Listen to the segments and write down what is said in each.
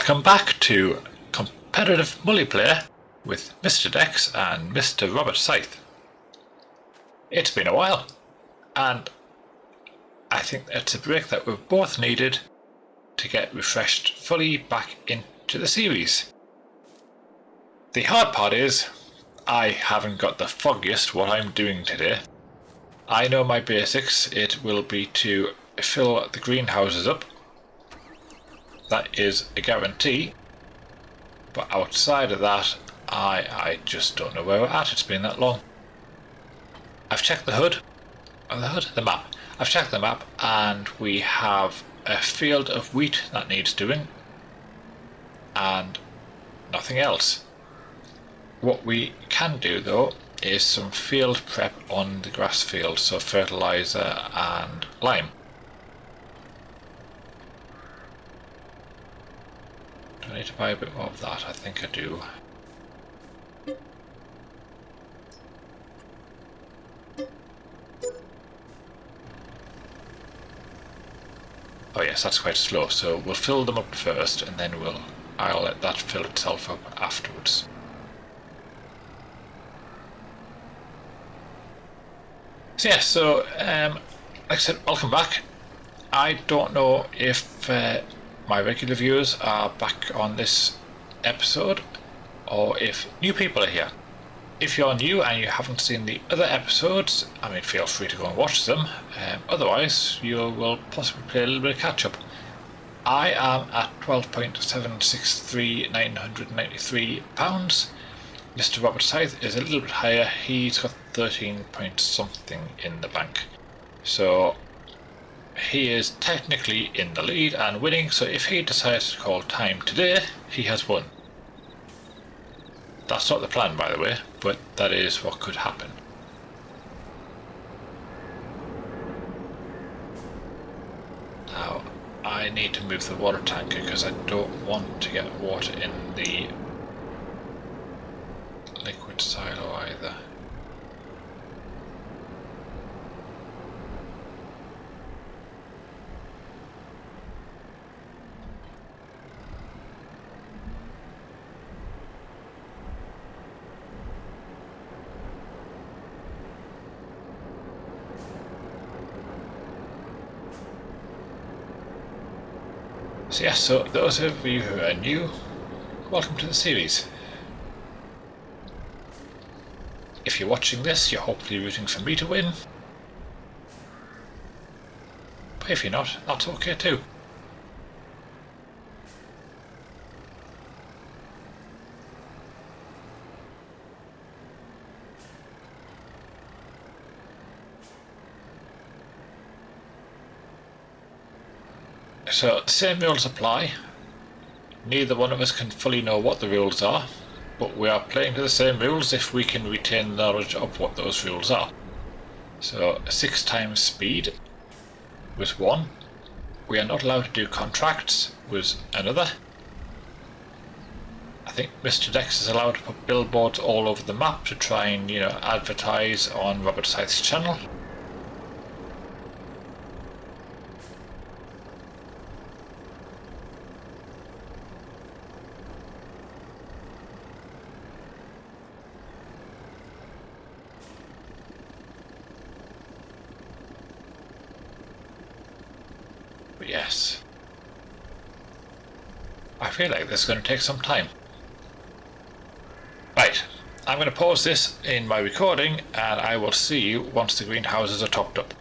Welcome back to competitive multiplayer with Mr. Dex and Mr. Robert Sythe. It's been a while, and I think it's a break that we've both needed to get refreshed fully back into the series. The hard part is, I haven't got the foggiest what I'm doing today. I know my basics. It will be to fill the greenhouses up. That is a guarantee, but outside of that, I just don't know where we're at. It's been that long. I've checked the map. I've checked the map, and we have a field of wheat that needs doing, and nothing else. What we can do though is some field prep on the grass field, so fertilizer and lime. Do I need to buy a bit more of that? I think I do. Oh yes, that's quite slow, so we'll fill them up first and then I'll let that fill itself up afterwards. So yeah, like I said, welcome back. I don't know if my regular viewers are back on this episode or if new people are here. If you're new and you haven't seen the other episodes, feel free to go and watch them. Otherwise, you will possibly play a little bit of catch up. I am at £12.763,993. Mr. Robert Sythe is a little bit higher. He's got 13 point something in the bank. So he is technically in the lead and winning, so if he decides to call time today, he has won. That's not the plan, by the way, but that is what could happen. Now, I need to move the water tanker because I don't want to get water in the liquid silo either. So yes, so those of you who are new, welcome to the series. If you're watching this, you're hopefully rooting for me to win. But if you're not, that's okay too. So the same rules apply. Neither one of us can fully know what the rules are, but we are playing to the same rules if we can retain knowledge of what those rules are. So 6 times speed was one. We are not allowed to do contracts was another. I think Mr. Dex is allowed to put billboards all over the map to try and advertise on Robert Sythe's channel. But yes, I feel like this is going to take some time. Right, I'm going to pause this in my recording and I will see you once the greenhouses are topped up.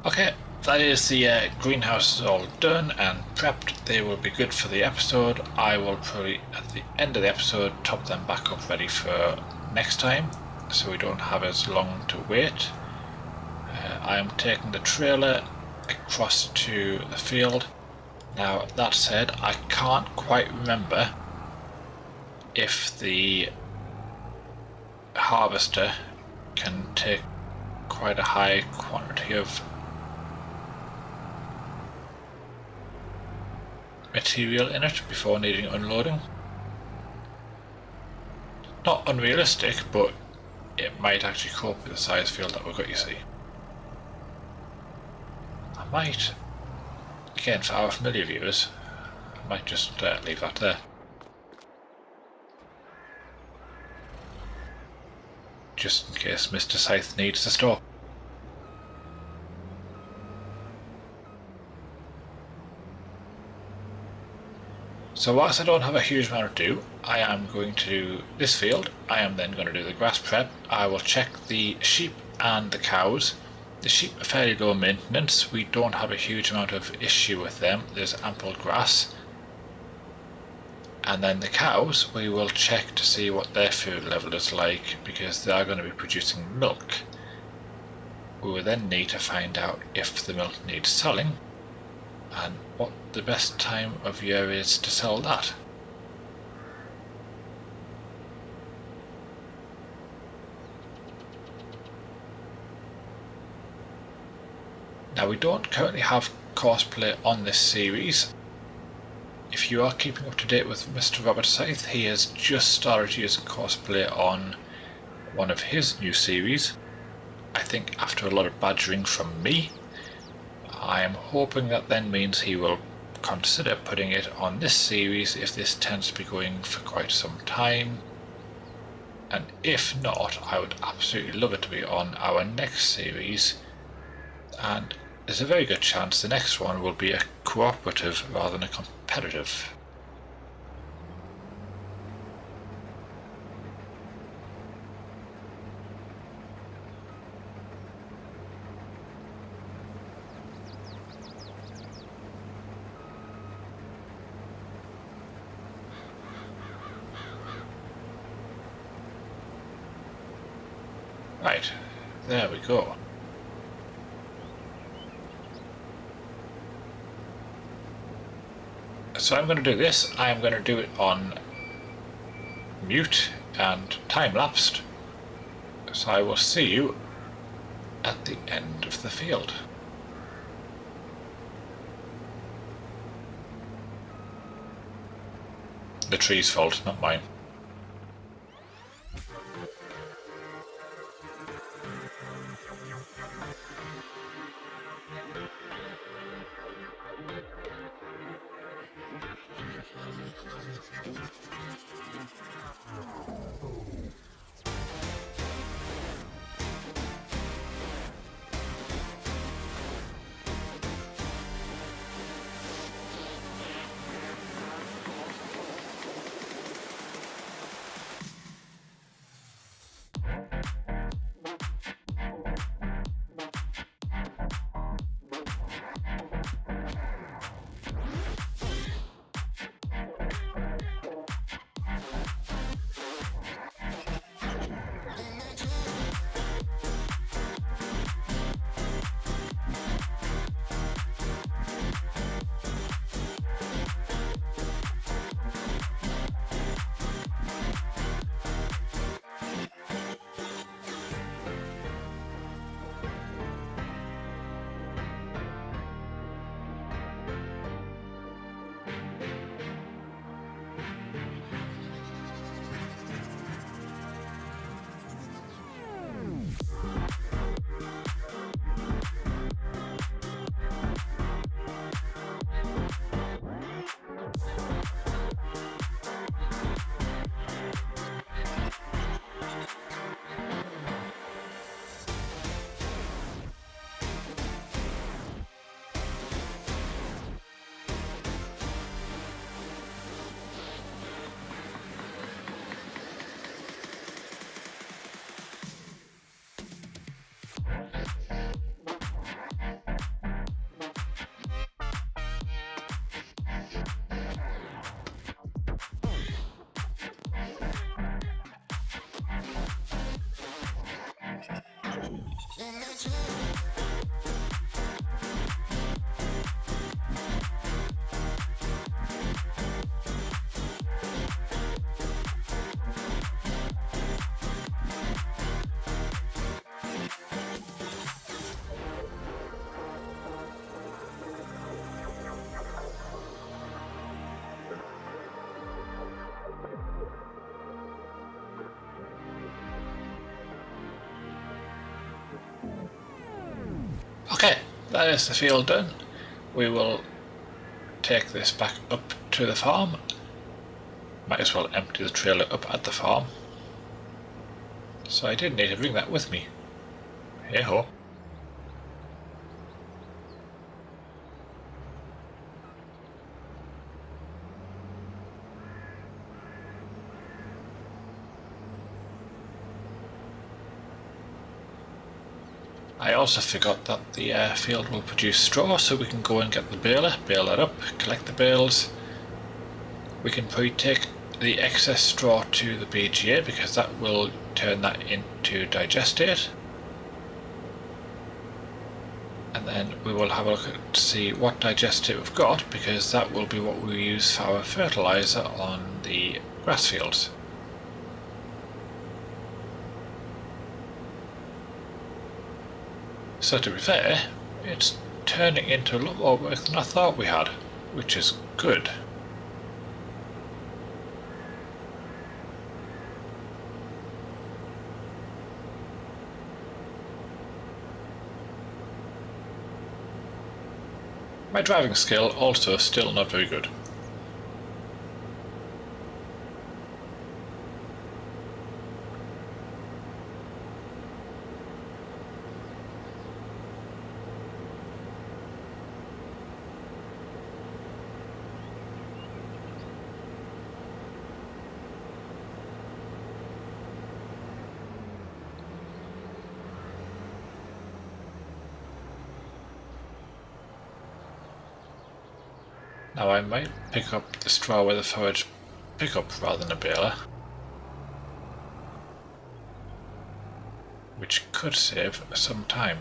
Okay, that is the greenhouses all done and prepped. They will be good for the episode. I will probably at the end of the episode top them back up ready for next time so we don't have as long to wait. I am taking the trailer across to the field. Now that said, I can't quite remember if the harvester can take quite a high quantity of material in it before needing unloading. Not unrealistic, but it might actually cope with the size field that we've got, you see. I might Again, for our familiar viewers, I might just leave that there. Just in case Mr. Sythe needs to stop. So whilst I don't have a huge amount to do, I am going to do this field. I am then going to do the grass prep. I will check the sheep and the cows. The sheep are fairly low maintenance. We don't have a huge amount of issue with them. There's ample grass. And then the cows, we will check to see what their food level is like, because they are going to be producing milk. We will then need to find out if the milk needs selling and what the best time of year is to sell that. Now, we don't currently have cosplay on this series. If you are keeping up to date with Mr. Robert Sythe, he has just started using cosplay on one of his new series. I think after a lot of badgering from me. I am hoping that then means he will consider putting it on this series if this tends to be going for quite some time. And if not, I would absolutely love it to be on our next series. And there's a very good chance the next one will be a cooperative rather than a competitive. Right, there we go. So I'm going to do this. I'm going to do it on mute and time-lapsed. So I will see you at the end of the field. The tree's fault, not mine. Okay, that is the field done. We will take this back up to the farm. Might as well empty the trailer up at the farm. So I did need to bring that with me. Hey ho. I also forgot that the field will produce straw, so we can go and get the baler, bale that up, collect the bales. We can probably take the excess straw to the BGA because that will turn that into digestate. And then we will have a look at to see what digestate we've got, because that will be what we use for our fertiliser on the grass fields. So to be fair, it's turning into a lot more work than I thought we had, which is good. My driving skill also still not very good. Now I might pick up the straw with a forage pickup rather than a baler, which could save some time.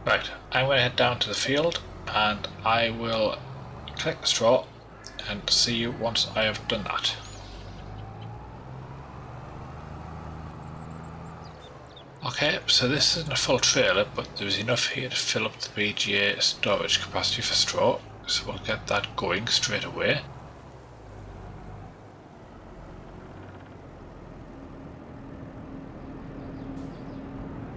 Right, I'm going to head down to the field and I will collect the straw and see you once I have done that. Okay, so this isn't a full trailer, but there's enough here to fill up the BGA storage capacity for straw, so we'll get that going straight away.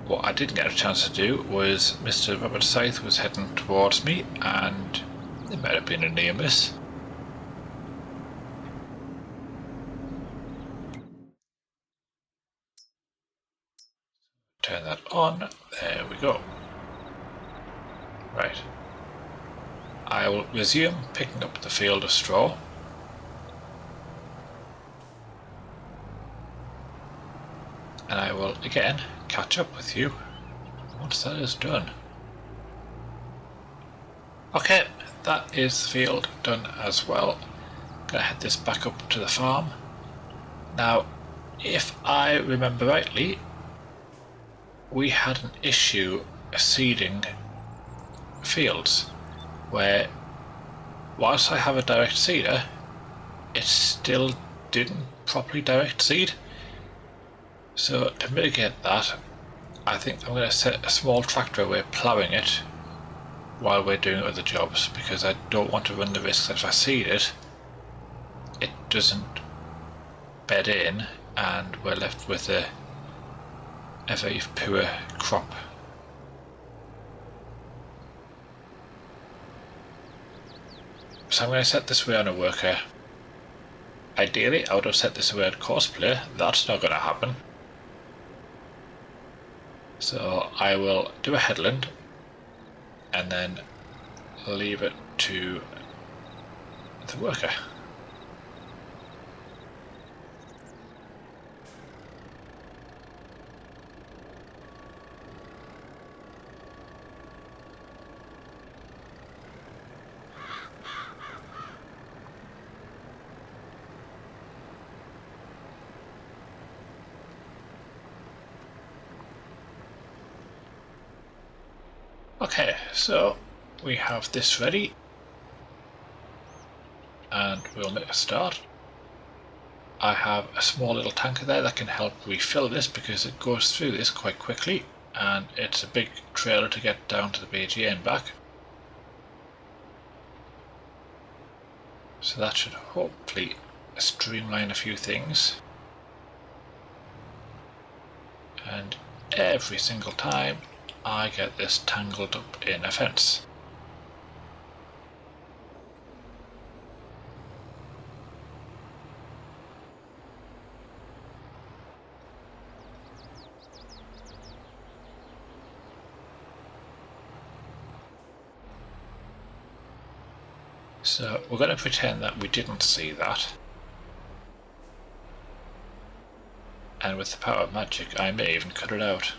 What I didn't get a chance to do was Mr. Robert Sythe was heading towards me and there might have been a near miss. Turn that on, there we go. Right. I will resume picking up the field of straw. And I will again catch up with you once that is done. Okay, that is the field done as well. Gonna head this back up to the farm. Now, if I remember rightly, we had an issue seeding fields where whilst I have a direct seeder, it still didn't properly direct seed. So to mitigate that, I think I'm going to set a small tractor away ploughing it while we're doing other jobs, because I don't want to run the risk that if I seed it, it doesn't bed in and we're left with a very poor crop. So I'm going to set this away on a worker. Ideally I would have set this away on course player. That's not going to happen. So I will do a headland and then leave it to the worker. Okay, so we have this ready and we'll make a start. I have a small little tanker there that can help refill this because it goes through this quite quickly and it's a big trailer to get down to the BGA and back. So that should hopefully streamline a few things. And every single time I get this tangled up in a fence. So we're going to pretend that we didn't see that. And with the power of magic, I may even cut it out.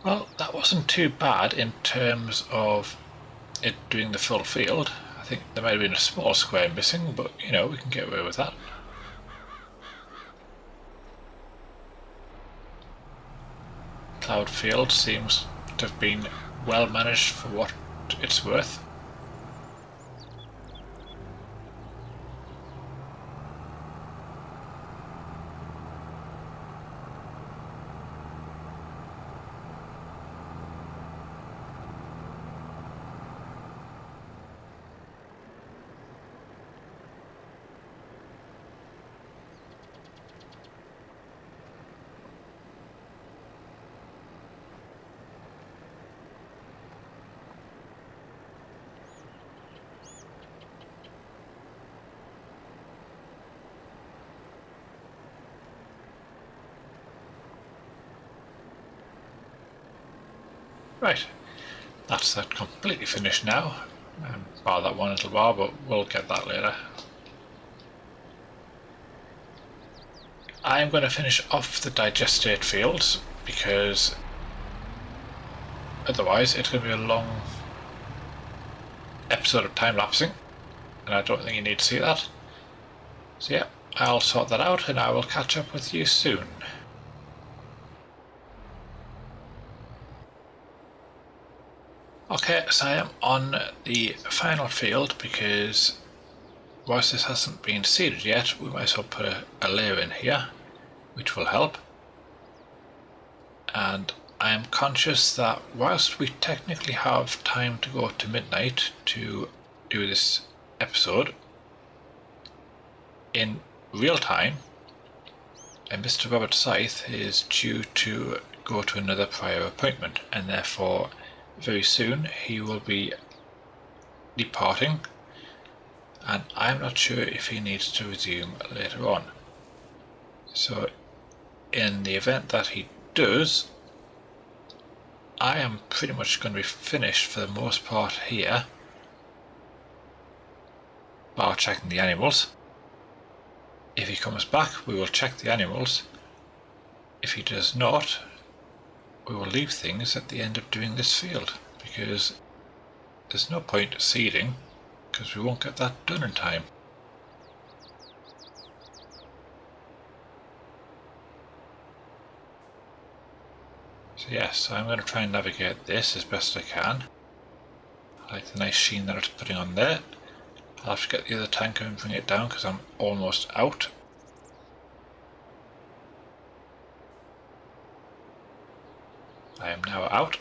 Well, that wasn't too bad in terms of it doing the full field. I think there might have been a small square missing, but you know, we can get away with that. Cloud field seems to have been well managed for what it's worth. Right, that's that completely finished now. Bar that one little bar, but we'll get that later. I'm going to finish off the digestate fields because otherwise it's going to be a long episode of time-lapsing, and I don't think you need to see that. So yeah, I'll sort that out and I will catch up with you soon. Okay, so I am on the final field because whilst this hasn't been seeded yet, we might as well put a layer in here, which will help. And I am conscious that whilst we technically have time to go to midnight to do this episode, in real time, Mr. Robert Sythe is due to go to another prior appointment, and therefore very soon he will be departing, and I'm not sure if he needs to resume later on. So in the event that he does, I am pretty much going to be finished for the most part here, bar checking the animals. If he comes back, we will check the animals. If he does not, we will leave things at the end of doing this field, because there's no point seeding because we won't get that done in time. So yes, I'm going to try and navigate this as best I can. I like the nice sheen that it's putting on there. I'll have to get the other tanker and bring it down because I'm almost out. I am now out.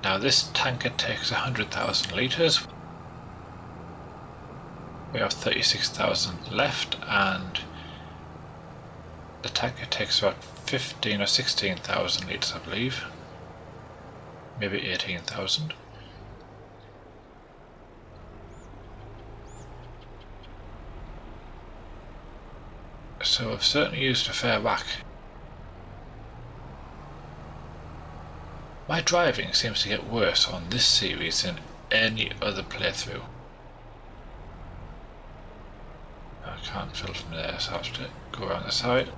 Now this tanker takes 100,000 litres. We have 36,000 left, and the tanker takes about 15 or 16,000 litres, I believe. Maybe 18,000. So I've certainly used a fair whack. My driving seems to get worse on this series than any other playthrough. I can't fill from there, so I have to go around the side.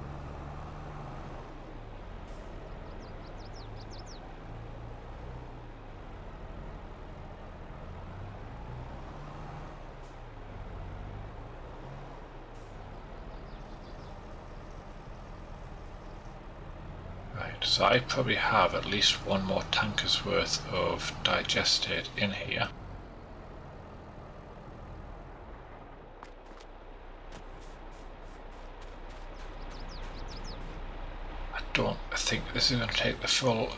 So I probably have at least one more tanker's worth of digestate in here. I don't think this is going to take the full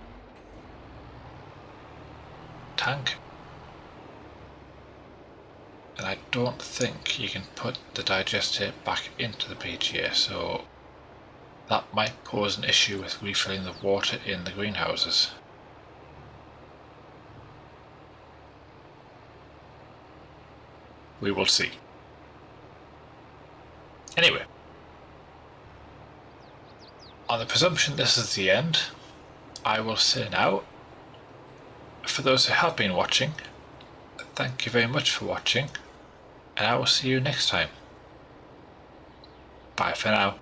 tank. And I don't think you can put the digestate back into the PGA, so that might pose an issue with refilling the water in the greenhouses. We will see. Anyway, on the presumption this is the end, I will say now, for those who have been watching, thank you very much for watching, and I will see you next time. Bye for now.